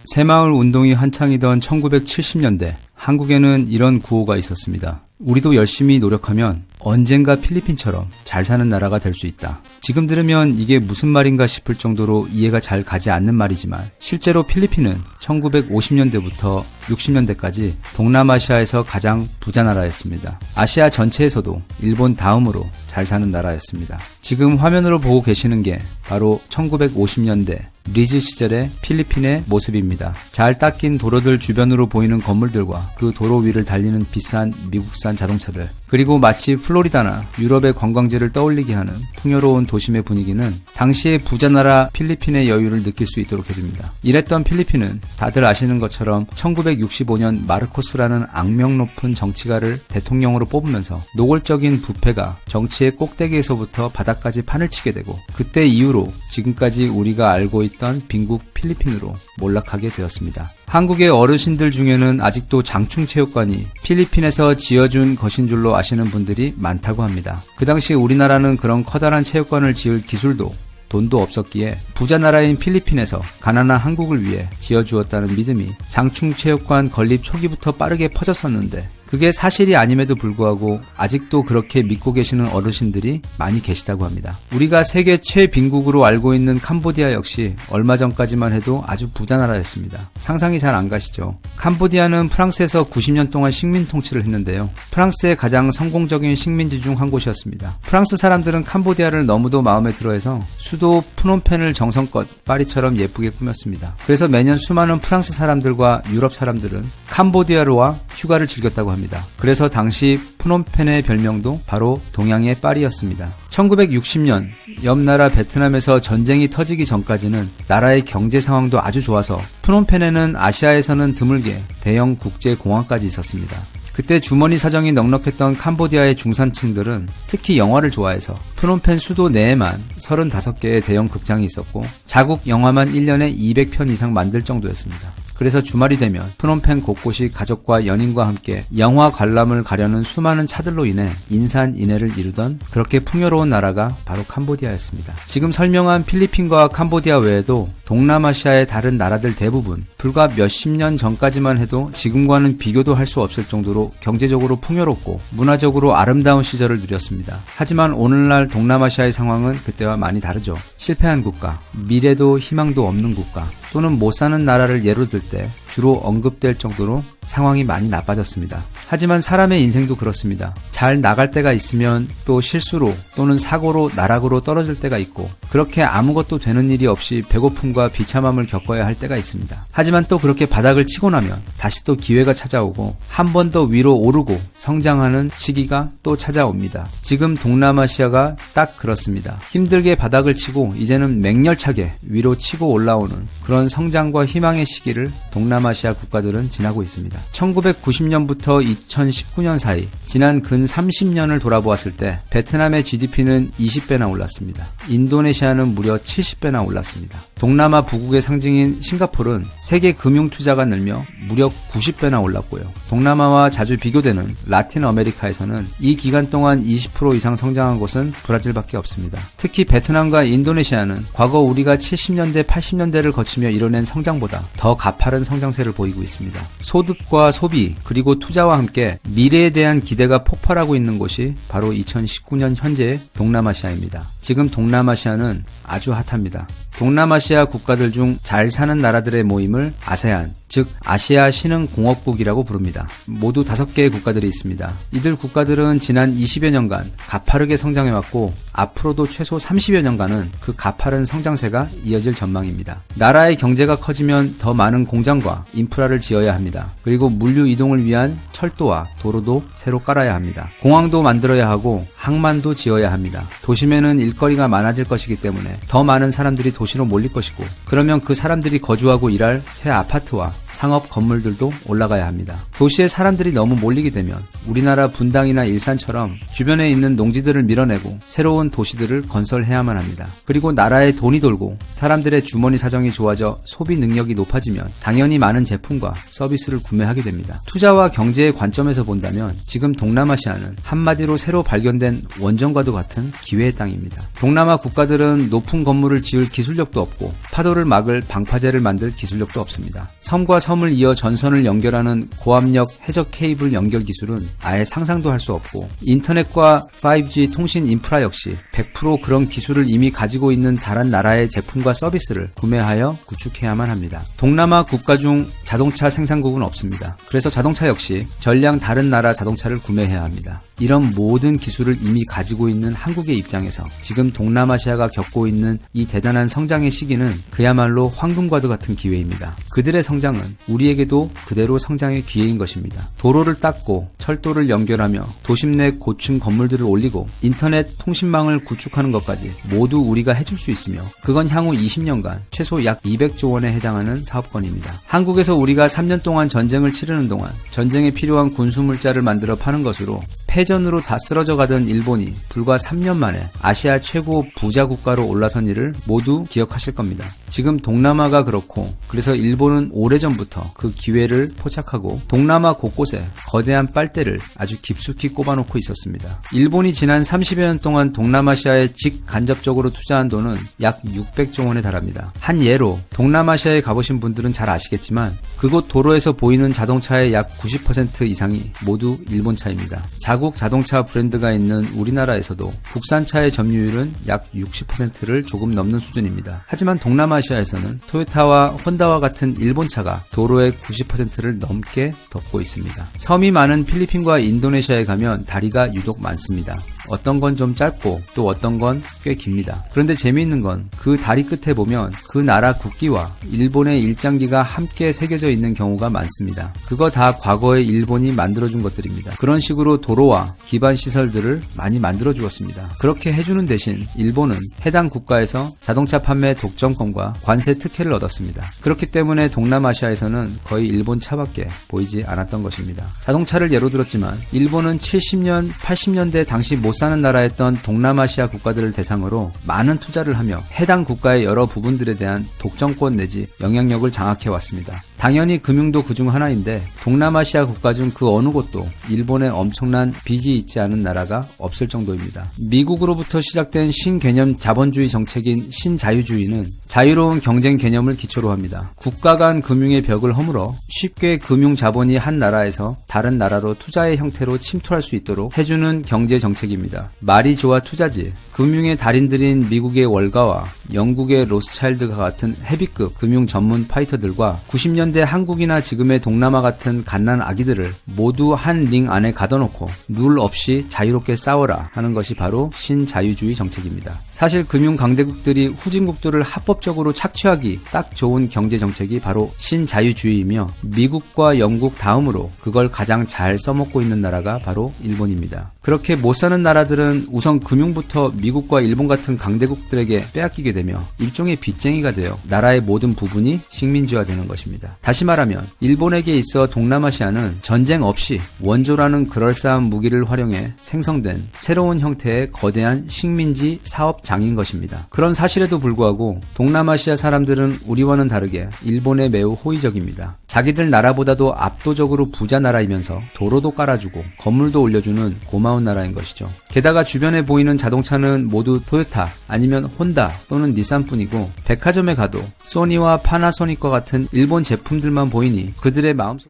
새마을 운동이 한창이던 1970년대 한국에는 이런 구호가 있었습니다. 우리도 열심히 노력하면 언젠가 필리핀처럼 잘 사는 나라가 될 수 있다. 지금 들으면 이게 무슨 말인가 싶을 정도로 이해가 잘 가지 않는 말이지만 실제로 필리핀은 1950년대부터 60년대까지 동남아시아에서 가장 부자 나라였습니다. 아시아 전체에서도 일본 다음으로 잘 사는 나라였습니다. 지금 화면으로 보고 계시는 게 바로 1950년대 리즈 시절의 필리핀의 모습입니다. 잘 닦인 도로들 주변으로 보이는 건물들과 그 도로 위를 달리는 비싼 미국산 자동차들, 그리고 마치 플로리다나 유럽의 관광지를 떠올리게 하는 풍요로운 도심의 분위기는 당시의 부자나라 필리핀의 여유를 느낄 수 있도록 해줍니다. 이랬던 필리핀은 다들 아시는 것처럼 1965년 마르코스라는 악명 높은 정치가를 대통령으로 뽑으면서 노골적인 부패가 정치의 꼭대기에서부터 바닥까지 판을 치게 되고, 그때 이후로 지금까지 우리가 알고 있던 빈국 필리핀으로 몰락하게 되었습니다. 한국의 어르신들 중에는 아직도 장충체육관이 필리핀에서 지어준 것인 줄로 아시는 분들이 많다고 합니다. 그 당시 우리나라는 그런 커다란 체육관을 지을 기술도 돈도 없었기에 부자 나라인 필리핀에서 가난한 한국을 위해 지어주었다는 믿음이 장충체육관 건립 초기부터 빠르게 퍼졌었는데, 그게 사실이 아님에도 불구하고 아직도 그렇게 믿고 계시는 어르신들이 많이 계시다고 합니다. 우리가 세계 최빈국으로 알고 있는 캄보디아 역시 얼마 전까지만 해도 아주 부자 나라였습니다. 상상이 잘 안 가시죠? 캄보디아는 프랑스에서 90년 동안 식민 통치를 했는데요. 프랑스의 가장 성공적인 식민지 중 한 곳이었습니다. 프랑스 사람들은 캄보디아를 너무도 마음에 들어해서 수도 프놈펜을 정성껏 파리처럼 예쁘게 꾸몄습니다. 그래서 매년 수많은 프랑스 사람들과 유럽 사람들은 캄보디아로 와 휴가를 즐겼다고 합니다. 그래서 당시 프놈펜의 별명도 바로 동양의 파리였습니다. 1960년 옆 나라 베트남에서 전쟁이 터지기 전까지는 나라의 경제 상황도 아주 좋아서 프놈펜에는 아시아에서는 드물게 대형 국제공항까지 있었습니다. 그때 주머니 사정이 넉넉했던 캄보디아의 중산층들은 특히 영화를 좋아해서 프놈펜 수도 내에만 35개의 대형 극장이 있었고, 자국 영화만 1년에 200편 이상 만들 정도였습니다. 그래서 주말이 되면 프놈펜 곳곳이 가족과 연인과 함께 영화 관람을 가려는 수많은 차들로 인해 인산인해를 이루던 그렇게 풍요로운 나라가 바로 캄보디아였습니다. 지금 설명한 필리핀과 캄보디아 외에도 동남아시아의 다른 나라들 대부분 불과 몇십 년 전까지만 해도 지금과는 비교도 할 수 없을 정도로 경제적으로 풍요롭고 문화적으로 아름다운 시절을 누렸습니다. 하지만 오늘날 동남아시아의 상황은 그때와 많이 다르죠. 실패한 국가, 미래도 희망도 없는 국가, 또는 못 사는 나라를 예로 들 때 주로 언급될 정도로 상황이 많이 나빠졌습니다. 하지만 사람의 인생도 그렇습니다. 잘 나갈 때가 있으면 또 실수로 또는 사고로 나락으로 떨어질 때가 있고, 그렇게 아무것도 되는 일이 없이 배고픔과 비참함을 겪어야 할 때가 있습니다. 하지만 또 그렇게 바닥을 치고 나면 다시 또 기회가 찾아오고 한 번 더 위로 오르고 성장하는 시기가 또 찾아옵니다. 지금 동남아시아가 딱 그렇습니다. 힘들게 바닥을 치고 이제는 맹렬차게 위로 치고 올라오는 그런 성장과 희망의 시기를 동남아시아 국가들은 지나고 있습니다. 1990년부터 2019년 사이 지난 근 30년을 돌아보았을 때 베트남의 GDP는 20배나 올랐습니다. 인도네시아는 무려 70배나 올랐습니다. 동남아 부국의 상징인 싱가포르는 세계 금융 투자가 늘며 무려 90배나 올랐고요. 동남아와 자주 비교되는 라틴 아메리카에서는 이 기간 동안 20% 이상 성장한 곳은 브라질밖에 없습니다. 특히 베트남과 인도네시아는 과거 우리가 70년대, 80년대를 거치며 이뤄낸 성장보다 더 가파른 성장세를 보이고 있습니다. 소득과 소비 그리고 투자와 함께 미래에 대한 기대가 폭발하고 있는 곳이 바로 2019년 현재의 동남아시아입니다. 지금 동남아시아는 아주 핫합니다. 동남아시아 국가들 중 잘 사는 나라들의 모임을 아세안, 즉 아시아 신흥공업국이라고 부릅니다. 모두 5개의 국가들이 있습니다. 이들 국가들은 지난 20여 년간 가파르게 성장해왔고 앞으로도 최소 30여 년간은 그 가파른 성장세가 이어질 전망입니다. 나라의 경제가 커지면 더 많은 공장과 인프라를 지어야 합니다. 그리고 물류 이동을 위한 철도와 도로도 새로 깔아야 합니다. 공항도 만들어야 하고 항만도 지어야 합니다. 도심에는 일거리가 많아질 것이기 때문에 더 많은 사람들이 도시로 몰릴 것이고, 그러면 그 사람들이 거주하고 일할 새 아파트와 상업 건물들도 올라가야 합니다. 도시에 사람들이 너무 몰리게 되면 우리나라 분당이나 일산처럼 주변에 있는 농지들을 밀어내고 새로운 도시들을 건설해야만 합니다. 그리고 나라에 돈이 돌고 사람들의 주머니 사정이 좋아져 소비 능력이 높아지면 당연히 많은 제품과 서비스를 구매하게 됩니다. 투자와 경제의 관점에서 본다면 지금 동남아시아는 한마디로 새로 발견된 원전과도 같은 기회의 땅입니다. 동남아 국가들은 높은 건물을 지을 기술력도 없고 파도를 막을 방파제를 만들 기술력도 없습니다. 섬과 섬을 이어 전선을 연결하는 고압력 해적 케이블 연결 기술은 아예 상상도 할 수 없고 인터넷과 5G 통신 인프라 역시 100% 그런 기술을 이미 가지고 있는 다른 나라의 제품과 서비스를 구매하여 구축해야만 합니다. 동남아 국가 중 자동차 생산국은 없습니다. 그래서 자동차 역시 전량 다른 나라 자동차를 구매해야 합니다. 이런 모든 기술을 이미 가지고 있는 한국의 입장에서 지금 동남아시아가 겪고 있는 이 대단한 성장의 시기는 그야말로 황금과도 같은 기회입니다. 그들의 성장은 우리에게도 그대로 성장의 기회인 것입니다. 도로를 닦고 철도를 연결하며 도심 내 고층 건물들을 올리고 인터넷 통신망을 구축하는 것까지 모두 우리가 해줄 수 있으며 그건 향후 20년간 최소 약 200조 원에 해당하는 사업권입니다. 한국에서 우리가 3년 동안 전쟁을 치르는 동안 전쟁에 필요한 군수물자를 만들어 파는 것으로 패전으로 다 쓰러져 가던 일본이 불과 3년 만에 아시아 최고 부자 국가로 올라선 일을 모두 기억하실 겁니다. 지금 동남아가 그렇고 그래서 일본은 오래전부터 그 기회를 포착하고 동남아 곳곳에 거대한 빨대를 아주 깊숙이 꼽아놓고 있었습니다. 일본이 지난 30여 년 동안 동남아시아에 직간접적으로 투자한 돈은 약 600조 원에 달합니다. 한 예로 동남아시아에 가보신 분들은 잘 아시겠지만 그곳 도로에서 보이는 자동차의 약 90% 이상이 모두 일본 차입니다. 자국 자동차 브랜드가 있는 우리나라에서도 국산차의 점유율은 약 60%를 조금 넘는 수준입니다. 하지만 동남아시아에서는 토요타와 혼다와 같은 일본차가 도로의 90%를 넘게 덮고 있습니다. 섬이 많은 필리핀과 인도네시아에 가면 다리가 유독 많습니다. 어떤 건 좀 짧고 또 어떤 건 꽤 깁니다. 그런데 재미있는 건 그 다리 끝에 보면 그 나라 국기와 일본의 일장기가 함께 새겨져 있는 경우가 많습니다. 그거 다 과거에 일본이 만들어준 것들입니다. 그런 식으로 도로와 기반 시설들을 많이 만들어 주었습니다. 그렇게 해주는 대신 일본은 해당 국가에서 자동차 판매 독점권과 관세 특혜를 얻었습니다. 그렇기 때문에 동남아시아에서는 거의 일본 차밖에 보이지 않았던 것입니다. 자동차를 예로 들었지만 일본은 70년, 80년대 당시 못 사는 나라였던 동남아시아 국가들을 대상으로 많은 투자를 하며 해당 국가의 여러 부분들에 대한 독점권 내지 영향력을 장악해왔습니다. 당연히 금융도 그중 하나인데 동남아시아 국가 중 그 어느 곳도 일본의 엄청난 빚이 있지 않은 나라가 없을 정도입니다. 미국으로부터 시작된 신개념 자본주의 정책인 신자유주의는 자유로운 경쟁 개념을 기초로 합니다. 국가 간 금융의 벽을 허물어 쉽게 금융 자본이 한 나라에서 다른 나라로 투자의 형태로 침투할 수 있도록 해주는 경제 정책입니다. 말이 좋아 투자지. 금융의 달인들인 미국의 월가와 영국의 로스차일드가 같은 헤비급 금융 전문 파이터들과 90년대 한국이나 지금의 동남아 같은 갓난 아기들을 모두 한 링 안에 가둬놓고 룰 없이 자유롭게 싸워라 하는 것이 바로 신자유주의 정책입니다. 사실 금융 강대국들이 후진국들을 합법적으로 착취하기 딱 좋은 경제 정책이 바로 신자유주의이며 미국과 영국 다음으로 그걸 가장 잘 써먹고 있는 나라가 바로 일본입니다. 그렇게 못 사는 나라들은 우선 금융부터 미국과 일본 같은 강대국들에게 빼앗기게 되며 일종의 빚쟁이가 되어 나라의 모든 부분이 식민지화되는 것입니다. 다시 말하면 일본에게 있어 동남아시아는 전쟁 없이 원조라는 그럴싸한 무기를 활용해 생성된 새로운 형태의 거대한 식민지 사업장인 것입니다. 그런 사실에도 불구하고 동남아시아 사람들은 우리와는 다르게 일본에 매우 호의적입니다. 자기들 나라보다도 압도적으로 부자 나라이면서 도로도 깔아주고 건물도 올려주는 고마운 나라인 것이죠. 게다가 주변에 보이는 자동차는 모두 토요타 아니면 혼다 또는 닛산뿐이고 백화점에 가도 소니와 파나소닉과 같은 일본 제품들만 보이니 그들의 마음속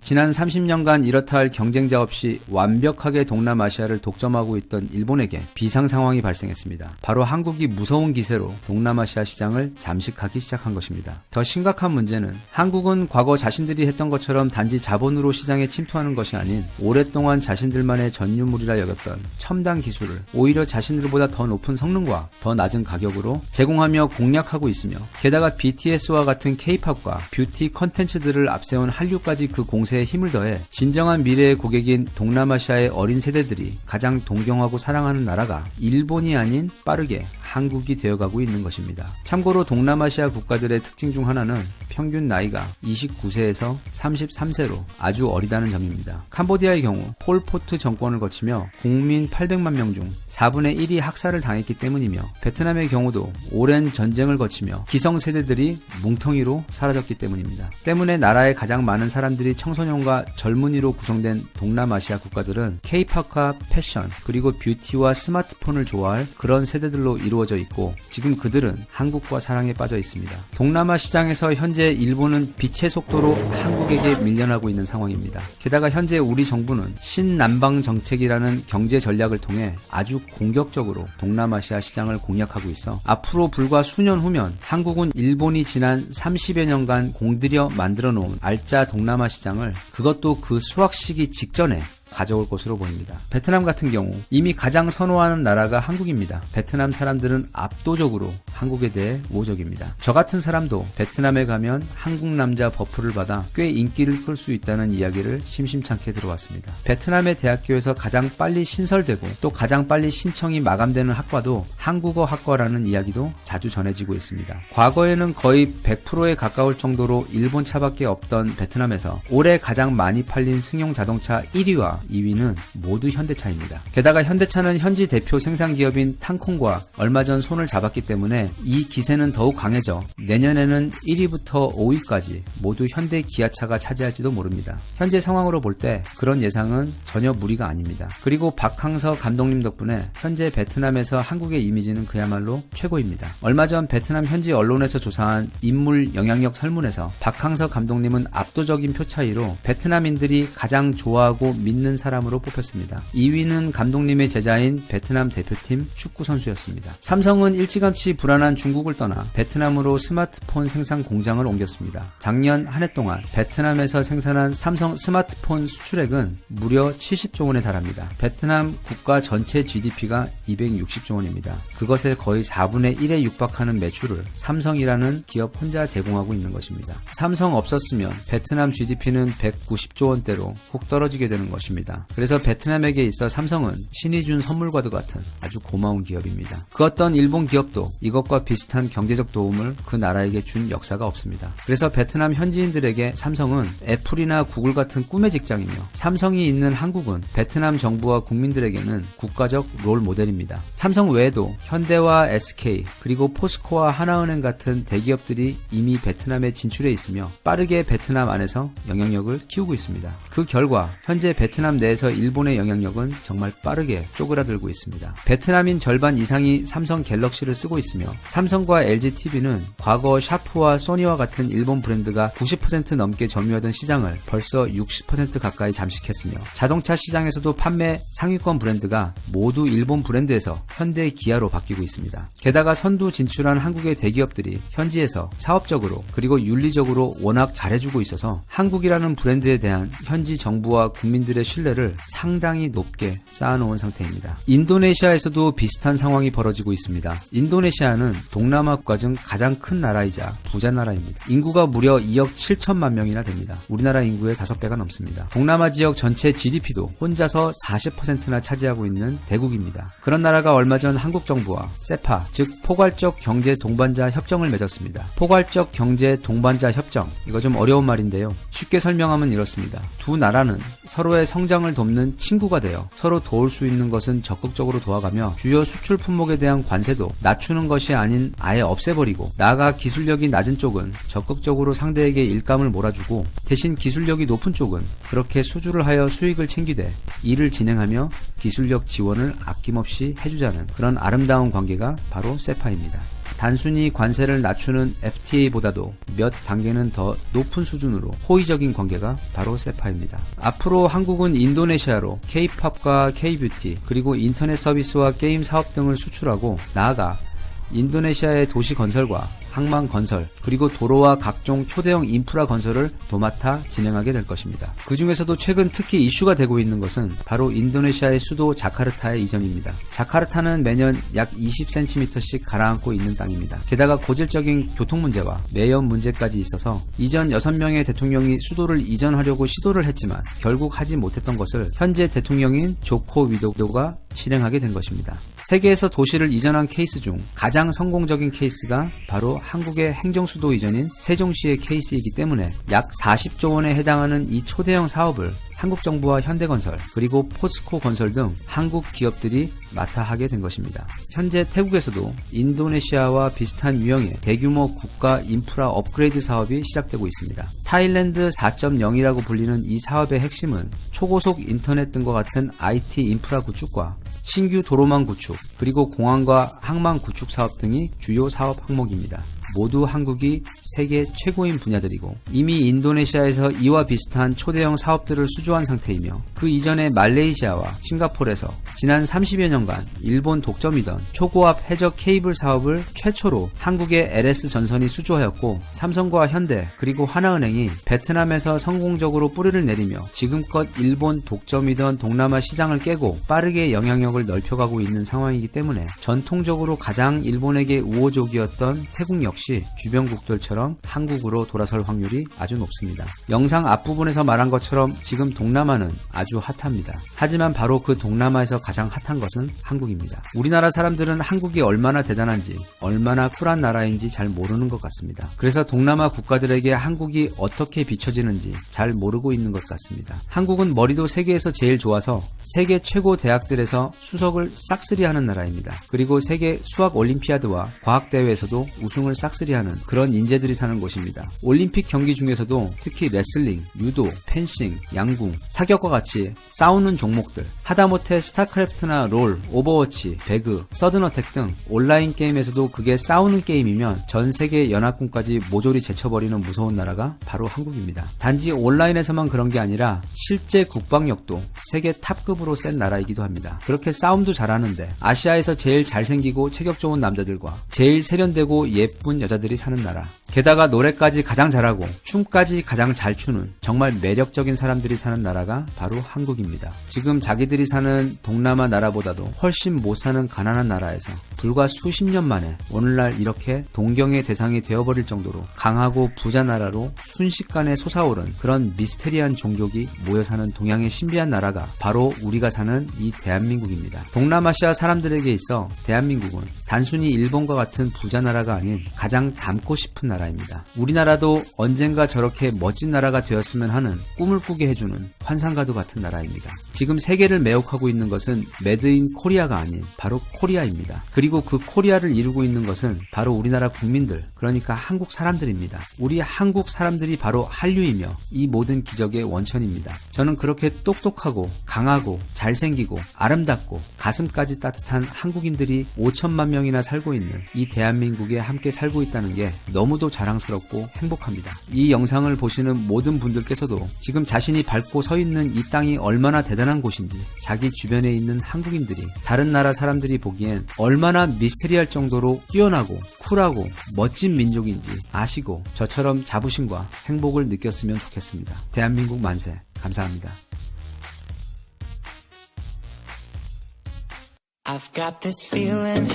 지난 30년간 이렇다 할 경쟁자 없이 완벽하게 동남아시아를 독점하고 있던 일본에게 비상 상황이 발생했습니다. 바로 한국이 무서운 기세로 동남아시아 시장을 잠식하기 시작한 것입니다. 더 심각한 문제는 한국은 과거 자신들이 했던 것처럼 단지 자본으로 시장에 침투하는 것이 아닌 오랫동안 자신들만의 전유물이라 여겼던 첨단 기술을 오히려 자신들보다 더 높은 성능과 더 낮은 가격으로 제공하며 공략하고 있으며 게다가 BTS와 같은 K-팝과 뷰티 컨텐츠들을 앞세운 한류까지 그 공세에 힘을 더해 진정한 미래의 고객인 동남아시아의 어린 세대들이 가장 동경하고 사랑하는 나라가 일본이 아닌 빠르게 한국이 되어가고 있는 것입니다. 참고로 동남아시아 국가들의 특징 중 하나는 평균 나이가 29세에서 33세로 아주 어리다는 점입니다. 캄보디아의 경우 폴포트 정권을 거치며 국민 800만 명 중 4분의 1이 학살을 당했기 때문이며, 베트남의 경우도 오랜 전쟁을 거치며 기성세대들이 뭉텅이로 사라졌기 때문입니다. 때문에 나라의 가장 많은 사람들이 청소년과 젊은이로 구성된 동남아시아 국가들은 K-팝과 패션, 그리고 뷰티와 스마트폰을 좋아할 그런 세대들로 이루어져 있고, 지금 그들은 한국과 사랑에 빠져 있습니다. 동남아 시장에서 현재 일본은 빛의 속도로 한국에게 밀려나고 있는 상황입니다. 게다가 현재 우리 정부는 신남방 정책이라는 경제 전략을 통해 아주 공격적으로 동남아시아 시장을 공략하고 있어 앞으로 불과 수년 후면 한국은 일본이 지난 30여 년간 공들여 만들어 놓은 알짜 동남아 시장을, 그것도 그 수확 시기 직전에 가져올 것으로 보입니다. 베트남 같은 경우 이미 가장 선호하는 나라가 한국입니다. 베트남 사람들은 압도적으로 한국에 대해 우호적입니다. 저 같은 사람도 베트남에 가면 한국 남자 버프를 받아 꽤 인기를 끌 수 있다는 이야기를 심심찮게 들어왔습니다. 베트남의 대학교에서 가장 빨리 신설되고 또 가장 빨리 신청이 마감되는 학과도 한국어 학과라는 이야기도 자주 전해지고 있습니다. 과거에는 거의 100%에 가까울 정도로 일본 차밖에 없던 베트남에서 올해 가장 많이 팔린 승용 자동차 1위와 2위는 모두 현대차입니다. 게다가 현대차는 현지 대표 생산기업인 탕콩과 얼마 전 손을 잡았기 때문에 이 기세는 더욱 강해져 내년에는 1위부터 5위까지 모두 현대 기아차가 차지할지도 모릅니다. 현재 상황으로 볼 때 그런 예상은 전혀 무리가 아닙니다. 그리고 박항서 감독님 덕분에 현재 베트남에서 한국의 이미지는 그야말로 최고입니다. 얼마 전 베트남 현지 언론에서 조사한 인물 영향력 설문에서 박항서 감독님은 압도적인 표 차이로 베트남인들이 가장 좋아하고 믿는 사람으로 뽑혔습니다. 2위는 감독님의 제자인 베트남 대표팀 축구 선수였습니다. 삼성은 일찌감치 불안한 중국을 떠나 베트남으로 스마트폰 생산 공장을 옮겼습니다. 작년 한 해 동안 베트남에서 생산한 삼성 스마트폰 수출액은 무려 70조 원에 달합니다. 베트남 국가 전체 GDP가 260조 원입니다. 그것의 거의 4분의 1에 육박하는 매출을 삼성이라는 기업 혼자 제공하고 있는 것입니다. 삼성 없었으면 베트남 GDP는 190조 원대로 훅 떨어지게 되는 것입니다. 그래서 베트남에게 있어 삼성은 신이 준 선물과도 같은 아주 고마운 기업입니다. 그 어떤 일본 기업도 이것과 비슷한 경제적 도움을 그 나라에게 준 역사가 없습니다. 그래서 베트남 현지인들에게 삼성은 애플이나 구글 같은 꿈의 직장이며, 삼성이 있는 한국은 베트남 정부와 국민들에게는 국가적 롤 모델입니다. 삼성 외에도 현대와 SK, 그리고 포스코와 하나은행 같은 대기업들이 이미 베트남에 진출해 있으며 빠르게 베트남 안에서 영향력을 키우고 있습니다. 그 결과 현재 베트남 내에서 일본의 영향력은 정말 빠르게 쪼그라들고 있습니다. 베트남인 절반 이상이 삼성 갤럭시를 쓰고 있으며, 삼성과 LGTV는 과거 샤프와 소니와 같은 일본 브랜드가 90% 넘게 점유하던 시장을 벌써 60% 가까이 잠식했으며, 자동차 시장에서도 판매 상위권 브랜드가 모두 일본 브랜드에서 현대 기아로 바뀌고 있습니다. 게다가 선두 진출한 한국의 대기업들이 현지에서 사업적으로 그리고 윤리적으로 워낙 잘해주고 있어서 한국이라는 브랜드에 대한 현지 정부와 국민들의 신뢰를 상당히 높게 쌓아놓은 상태입니다. 인도네시아에서도 비슷한 상황이 벌어지고 있습니다. 인도네시아는 동남아 국가 중 가장 큰 나라이자 부자 나라입니다. 인구가 무려 2억 7천만 명이나 됩니다. 우리나라 인구의 5배가 넘습니다. 동남아 지역 전체 GDP도 혼자서 40%나 차지하고 있는 대국입니다. 그런 나라가 얼마 전 한국 정부와 세파, 즉 포괄적 경제 동반자 협정을 맺었습니다. 포괄적 경제 동반자 협정, 이거 좀 어려운 말인데요. 쉽게 설명하면 이렇습니다. 두 나라는 서로의 성장을 돕는 친구가 되어 서로 도울 수 있는 것은 적극적으로 도와가며, 주요 수출 품목에 대한 관세도 낮추는 것이 아닌 아예 없애버리고, 나아가 기술력이 낮은 쪽은 적극적으로 상대에게 일감을 몰아주고, 대신 기술력이 높은 쪽은 그렇게 수주를 하여 수익을 챙기되 일을 진행하며 기술력 지원을 아낌없이 해주자는 그런 아름다운 관계가 바로 세파입니다. 단순히 관세를 낮추는 FTA보다도 몇 단계는 더 높은 수준으로 호의적인 관계가 바로 세파입니다. 앞으로 한국은 인도네시아로 K-팝과 K-뷰티, 그리고 인터넷 서비스와 게임 사업 등을 수출하고, 나아가 인도네시아의 도시 건설과 항만 건설, 그리고 도로와 각종 초대형 인프라 건설을 도맡아 진행하게 될 것입니다. 그 중에서도 최근 특히 이슈가 되고 있는 것은 바로 인도네시아의 수도 자카르타의 이전입니다. 자카르타는 매년 약 20cm씩 가라앉고 있는 땅입니다. 게다가 고질적인 교통 문제와 매연 문제까지 있어서 이전 6명의 대통령이 수도를 이전하려고 시도를 했지만 결국 하지 못했던 것을 현재 대통령인 조코 위도도가 실행하게 된 것입니다. 세계에서 도시를 이전한 케이스 중 가장 성공적인 케이스가 바로 한국의 행정수도 이전인 세종시의 케이스이기 때문에 약 40조 원에 해당하는 이 초대형 사업을 한국 정부와 현대건설 그리고 포스코 건설 등 한국 기업들이 맡아 하게 된 것입니다. 현재 태국에서도 인도네시아와 비슷한 유형의 대규모 국가 인프라 업그레이드 사업이 시작되고 있습니다. 타일랜드 4.0이라고 불리는 이 사업의 핵심은 초고속 인터넷 등과 같은 IT 인프라 구축과 신규 도로망 구축, 그리고 공항과 항만 구축 사업 등이 주요 사업 항목입니다. 모두 한국이 세계 최고인 분야들이고 이미 인도네시아에서 이와 비슷한 초대형 사업들을 수주한 상태이며 그 이전에 말레이시아와 싱가포르에서 지난 30여 년간 일본 독점이던 초고압 해적 케이블 사업을 최초로 한국의 LS전선이 수주하였고 삼성과 현대 그리고 하나은행이 베트남에서 성공적으로 뿌리를 내리며 지금껏 일본 독점이던 동남아 시장을 깨고 빠르게 영향력을 넓혀가고 있는 상황이기 때문에 전통적으로 가장 일본에게 우호적이었던 태국 역시 주변국들처럼 한국으로 돌아설 확률이 아주 높습니다. 영상 앞부분에서 말한 것처럼 지금 동남아는 아주 핫합니다. 하지만 바로 그 동남아에서 가장 핫한 것은 한국입니다. 우리나라 사람들은 한국이 얼마나 대단한지, 얼마나 쿨한 나라인지 잘 모르는 것 같습니다. 그래서 동남아 국가들에게 한국이 어떻게 비춰지는지 잘 모르고 있는 것 같습니다. 한국은 머리도 세계에서 제일 좋아서 세계 최고 대학들에서 수석을 싹쓸이하는 나라입니다. 그리고 세계 수학 올림피아드와 과학대회에서도 우승을 싹쓸이하는 그런 인재들이 사는 곳입니다. 올림픽 경기 중에서도 특히 레슬링, 유도, 펜싱, 양궁, 사격과 같이 싸우는 종목들, 하다못해 스타크래프트나 롤, 오버워치, 배그, 서든어택 등 온라인 게임에서도 그게 싸우는 게임이면 전 세계 연합군까지 모조리 제쳐버리는 무서운 나라가 바로 한국입니다. 단지 온라인에서만 그런 게 아니라 실제 국방력도 세계 탑급으로 센 나라이기도 합니다. 그렇게 싸움도 잘하는데 아시아에서 제일 잘생기고 체격 좋은 남자들과 제일 세련되고 예쁜 여자들이 사는 나라, 게다가 노래까지 가장 잘하고 춤까지 가장 잘 추는 정말 매력적인 사람들이 사는 나라가 바로 한국입니다. 지금 자기들이 사는 동남아 나라보다도 훨씬 못 사는 가난한 나라에서 불과 수십 년 만에 오늘날 이렇게 동경의 대상이 되어버릴 정도로 강하고 부자 나라로 순식간에 솟아오른 그런 미스테리한 종족이 모여 사는 동양의 신비한 나라가 바로 우리가 사는 이 대한민국입니다. 동남아시아 사람들에게 있어 대한민국은 단순히 일본과 같은 부자 나라가 아닌 가장 닮고 싶은 나라입니다. 우리나라도 언젠가 저렇게 멋진 나라가 되었으면 하는 꿈을 꾸게 해주는 환상과도 같은 나라입니다. 지금 세계를 매혹하고 있는 것은 메드인 코리아가 아닌 바로 코리아입니다. 그리고 그 코리아를 이루고 있는 것은 바로 우리나라 국민들, 그러니까 한국 사람들입니다. 우리 한국 사람들이 바로 한류이며 이 모든 기적의 원천입니다. 저는 그렇게 똑똑하고 강하고 잘생기고 아름답고 가슴까지 따뜻한 한국인들이 5천만 명이나 살고 있는 이 대한민국에 함께 살고 있다는 게 너무도 자랑스럽고 행복합니다. 이 영상을 보시는 모든 분들께서도 지금 자신이 밟고 서 있는 이 땅이 얼마나 대단한 곳인지, 자기 주변에 있는 한국인들이 다른 나라 사람들이 보기엔 얼마나 미스테리할 정도로 뛰어나고 쿨하고 멋진 민족인지 아시고 저처럼 자부심과 행복을 느꼈으면 좋겠습니다. 대한민국 만세. 감사합니다. I've got this feeling